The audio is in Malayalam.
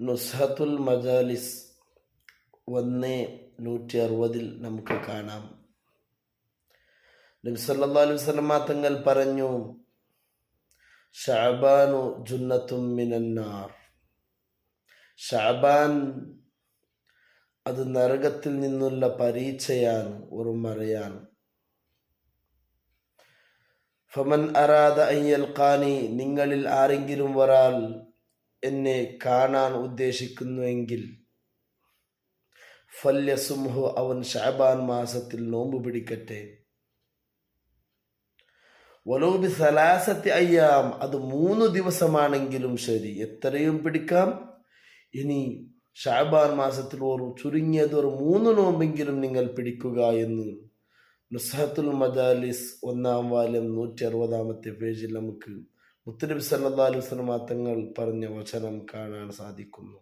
നുസ്ഹത്തുൽ മജാലിസ് 1:160 നമുക്ക് കാണാം. നബി സല്ലല്ലാഹു അലൈഹി വസല്ലം തങ്ങൾ പറഞ്ഞു, ശഅബാനു ജുന്നത്തും മിനന്നാർ. ശഅബാൻ അത് നരകത്തിൽ നിന്നുള്ള പരീക്ഷയാണ്, ഒരു മറയാണ്. ഫമൻ അറാദ അൻ യൽഖാനി, നിങ്ങളിൽ ആരെങ്കിലും ഒരാൾ എന്നെ കാണാൻ ഉദ്ദേശിക്കുന്നുവെങ്കിൽ ഫല്യസുംഹു, അവൻ ശഅബാൻ മാസത്തിൽ നോമ്പ് പിടിക്കട്ടെ. വലൗ ബി സലാസത്തി അയ്യാം, അത് 3 ദിവസമാണെങ്കിലും ശരി, എത്രയും പിടിക്കാം. ഇനി ശഅബാൻ മാസത്തിൽ ചുരുങ്ങിയത് ഒരു 3 നോമ്പെങ്കിലും നിങ്ങൾ പിടിക്കുക എന്ന് നുസ്ഹത്തുൽ മജാലിസ് 1-ാം വാല്യം 160-ാമത്തെ പേജിൽ നമുക്ക് മുത്തുനബി സല്ലല്ലാഹു അലൈഹി വസല്ലം തങ്ങൾ പറഞ്ഞ വചനം കാണാൻ സാധിക്കുന്നു.